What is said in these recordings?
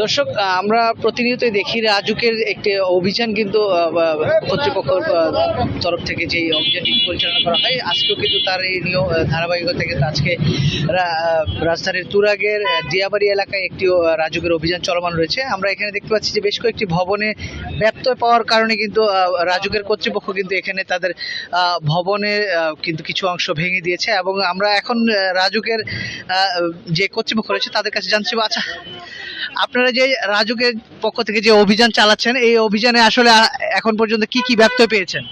দর্শক, আমরা প্রতিনিয়তই দেখি রাজুকের একটি অভিযান কিন্তু কর্তৃপক্ষের তরফ থেকে যে অভিযানটি পরিচালনা করা হয়, আজকেও কিন্তু তার এই নিয়ম ধারাবাহিকতা কিন্তু আজকে রাজধানীর তুরাগের দিয়াবাড়ি এলাকায় একটি রাজুকের অভিযান চলমান রয়েছে। আমরা এখানে দেখতে পাচ্ছি যে বেশ কয়েকটি ভবনে ব্যত্যয় পাওয়ার কারণে কিন্তু রাজুকের কর্তৃপক্ষ কিন্তু এখানে তাদের ভবনে কিন্তু কিছু অংশ ভেঙে দিয়েছে, এবং আমরা এখন রাজুকের যে কর্তৃপক্ষ রয়েছে তাদের কাছে জানছি। আচ্ছা, আপনারা যে রাজুকের পক্ষ থেকে যে অভিযান চালাচ্ছেন, এই অভিযানে আসলে এখন পর্যন্ত কি কি ব্যত্যয় পেয়েছেন?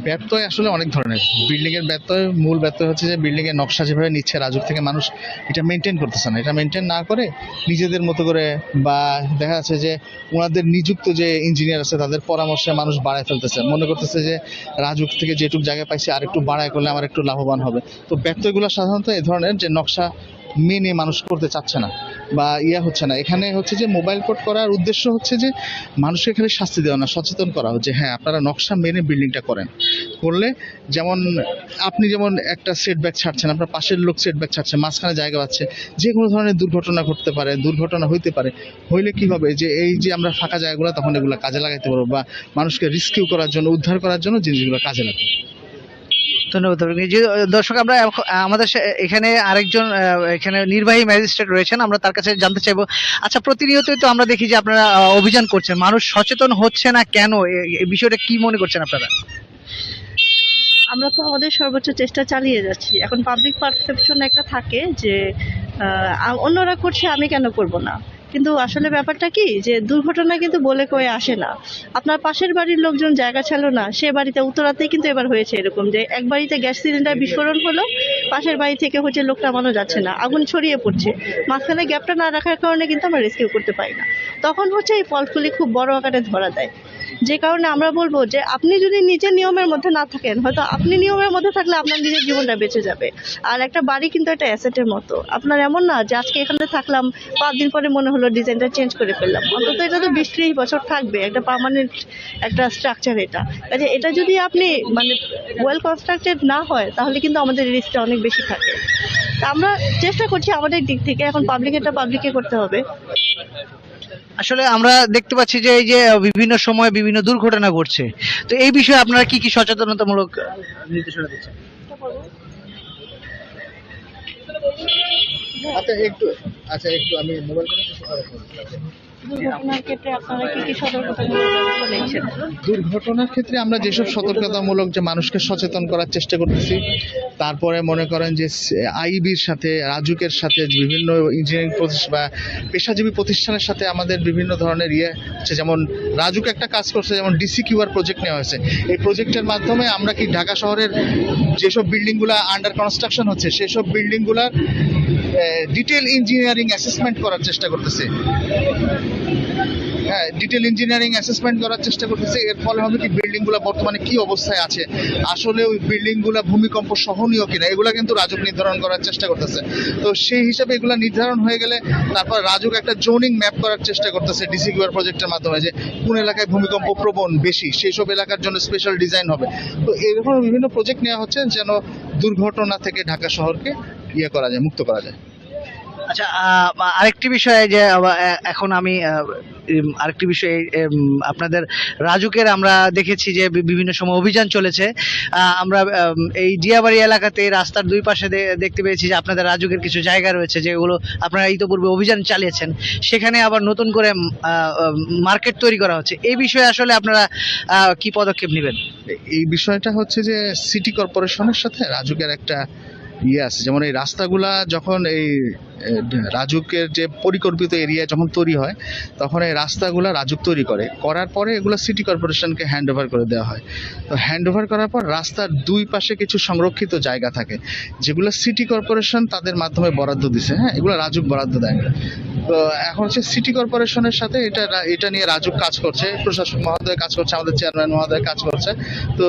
ব্যত্যয় আসলে অনেক ধরনের। বিল্ডিং এর ব্যত্যয়, মূল ব্যত্যয় হচ্ছে যে বিল্ডিং এর নকশা যেভাবে নিচ্ছে রাজুক থেকে, মানুষ এটা মেনটেন করতেছে না। এটা মেনটেন না করে নিজেদের মতো করে, বা দেখা যাচ্ছে যে ওনাদের নিযুক্ত যে ইঞ্জিনিয়ার আছে তাদের পরামর্শে মানুষ বাড়ায় ফেলতেছে, মনে করতেছে যে রাজুক থেকে যেটুকু জায়গায় পাইছে আর একটু বাড়ায় করলে আমার একটু লাভবান হবে। তো ব্যত্যয়গুলো সাধারণত এই ধরনের, যে নকশা মেনে মানুষ করতে চাচ্ছে না বা হচ্ছে না। এখানে হচ্ছে যে মোবাইল কোড করার উদ্দেশ্য হচ্ছে যে মানুষকে এখানে শাস্তি দেওয়া না, সচেতন করা হচ্ছে হ্যাঁ আপনারা নকশা মেনে বিল্ডিংটা করেন। করলে যেমন আপনি যেমন একটা সেটব্যাক ছাড়ছেন, আপনার পাশের লোক সেটব্যাক ছাড়ছে, মাঝখানে জায়গা পাচ্ছে, যে কোনো ধরনের দুর্ঘটনা ঘটতে পারে, দুর্ঘটনা হইতে পারে। হইলে কি হবে, যে এই যে আমরা ফাঁকা জায়গাগুলো তখন এগুলো কাজে লাগাইতে পারবো, বা মানুষকে রিস্কিউ করার জন্য, উদ্ধার করার জন্য জিনিসগুলো কাজে লাগবে। ধন্যবাদ। দর্শক, আমরা আমাদের এখানে আরেকজন এখানে নির্বাহী ম্যাজিস্ট্রেট রয়েছেন, আমরা তার কাছে জানতে চাইবো। আচ্ছা, প্রতিনিয়তই তো আমরা দেখি যে আপনারা অভিযান করছেন, মানুষ সচেতন হচ্ছে না কেন, এই বিষয়টা কি মনে করছেন আপনারা? আমরা তো আমাদের সর্বোচ্চ চেষ্টা চালিয়ে যাচ্ছি। এখন পাবলিক পারসেপশন একটা থাকে যে অন্যরা করছে, আমি কেন করব না। কিন্তু আসলে ব্যাপারটা কি, যে দুর্ঘটনা কিন্তু বলে কয়ে আসে না। আপনার পাশের বাড়ির লোকজন জায়গা ছিল না, সে বাড়িতে উত্তরাতেই কিন্তু এবার হয়েছে এরকম, যে এক বাড়িতে গ্যাস সিলিন্ডার বিস্ফোরণ হলো, পাশের বাড়ি থেকে হচ্ছে লোক নামানো যাচ্ছে না, আগুন ছড়িয়ে পড়ছে, মাঝখানে গ্যাপটা না রাখার কারণে কিন্তু আমরা রেস্কিউ করতে পারি না। তখন হচ্ছে এই ফল্টগুলি খুব বড় আকারে ধরা দেয়। যে কারণে আমরা বলবো যে আপনি যদি নিজের নিয়মের মধ্যে না থাকেন, হয়তো আপনি নিয়মের মধ্যে থাকলে আপনার নিজের জীবনটা বেঁচে যাবে। আর একটা বাড়ি কিন্তু একটা অ্যাসেটের মতো। আপনার এমন না যে আজকে এখানে থাকলাম, 5 দিন পরে মনে হলো ডিজাইনটা চেঞ্জ করে ফেললাম। অন্তত এটা তো 20-30 বছর থাকবে, একটা পার্মানেন্ট একটা স্ট্রাকচার এটা। কাজে এটা যদি আপনি মানে ওয়েল কনস্ট্রাক্টেড না হয়, তাহলে কিন্তু আমাদের রিস্কটা অনেক বেশি থাকে। তা আমরা চেষ্টা করছি আমাদের দিক থেকে, এখন পাবলিকেরটা পাবলিককে করতে হবে। আসলে আমরা দেখতে পাচ্ছি যে এই যে বিভিন্ন সময় বিভিন্ন দুর্ঘটনা ঘটছে, তো এই বিষয়ে আপনারা কি কি সচেতনতামূলক নির্দেশনা দিচ্ছেন? আচ্ছা একটু আমি মোবাইল দুর্ঘটনার ক্ষেত্রে আপনারা কি কি সতর্কতামূলক ব্যবস্থা নিচ্ছেন? দুর্ঘটনার ক্ষেত্রে আমরা যেসব সতর্কতামূলক, যে মানুষকে সচেতন করার চেষ্টা করতেছি। তারপরে মনে করেন যে আইবির সাথে, রাজুকের সাথে, বিভিন্ন ইঞ্জিনিয়ারিং প্রতিষ্ঠান বা পেশাজীবী প্রতিষ্ঠানের সাথে আমাদের বিভিন্ন ধরনের হচ্ছে। যেমন রাজুক একটা কাজ করছে, যেমন ডিসিকিউআর প্রজেক্ট নেওয়া হয়েছে। এই প্রজেক্টের মাধ্যমে আমরা কি ঢাকা শহরের যেসব বিল্ডিংগুলো আন্ডার কনস্ট্রাকশন হচ্ছে, সেসব বিল্ডিংগুলার ডিটেল ইঞ্জিনিয়ারিং অ্যাসেসমেন্ট করার চেষ্টা করতেছে। হ্যাঁ, ডিটেল ইঞ্জিনিয়ারিং অ্যাসেসমেন্ট করার চেষ্টা করতেছে। এর ফলে হবে কি, বিল্ডিংগুলো বর্তমানে কি অবস্থায় আছে, আসলে ওই বিল্ডিংগুলো ভূমিকম্প সহনীয় কিনা, এগুলো কিন্তু রাজুক নির্ধারণ করার চেষ্টা করতেছে। তো সেই হিসাবে এগুলো নির্ধারণ হয়ে গেলে তারপর রাজুক একটা জোনিং ম্যাপ করার চেষ্টা করতেছে ডিসিকিউআর প্রজেক্টের মাধ্যমে, যে কোন এলাকায় ভূমিকম্প প্রবণ বেশি, সেই সব এলাকার জন্য স্পেশাল ডিজাইন হবে। তো এরকম বিভিন্ন প্রজেক্ট নেওয়া হচ্ছে যেন দুর্ঘটনা থেকে ঢাকা শহরকে করা যায়, মুক্ত করা যায়। আচ্ছা, আরেকটি বিষয় যে এখন আমি আরেকটি বিষয়, আপনাদের রাজুকের আমরা দেখেছি যে বিভিন্ন সময় অভিযান চলেছে। আমরা এই দিয়াবাড়ি এলাকাতে রাস্তার দুই পাশে দেখতে পেয়েছি যে আপনাদের রাজুকের কিছু জায়গা রয়েছে যেগুলো আপনারা ইতোপূর্বে অভিযান চালিয়েছেন, সেখানে আবার নতুন করে মার্কেট তৈরি করা হচ্ছে। এই বিষয়ে আসলে আপনারা কি পদক্ষেপ নেবেন? এই বিষয়টা হচ্ছে যে সিটি কর্পোরেশনের সাথে রাজুকের একটা আছে। যেমন এই রাস্তাগুলা যখন এই রাজুকের যে পরিকল্পিত এরিয়া যখন তৈরি হয়, তখন এই রাস্তাগুলা রাজুক তৈরি করার পরে এগুলো সিটি কর্পোরেশনকে হ্যান্ড ওভার করে দেওয়া হয়। তো হ্যান্ড ওভার করার পর রাস্তার দুই পাশে কিছু সংরক্ষিত জায়গা থাকে, যেগুলো সিটি কর্পোরেশন তাদের মাধ্যমে বরাদ্দ দিছে। হ্যাঁ, এগুলো রাজুক বরাদ্দ দেয়। তো এখন হচ্ছে সিটি কর্পোরেশনের সাথে এটা নিয়ে রাজুক কাজ করছে, প্রশাসক মহোদয় কাজ করছে, আমাদের চেয়ারম্যান মহোদয় কাজ করছে। তো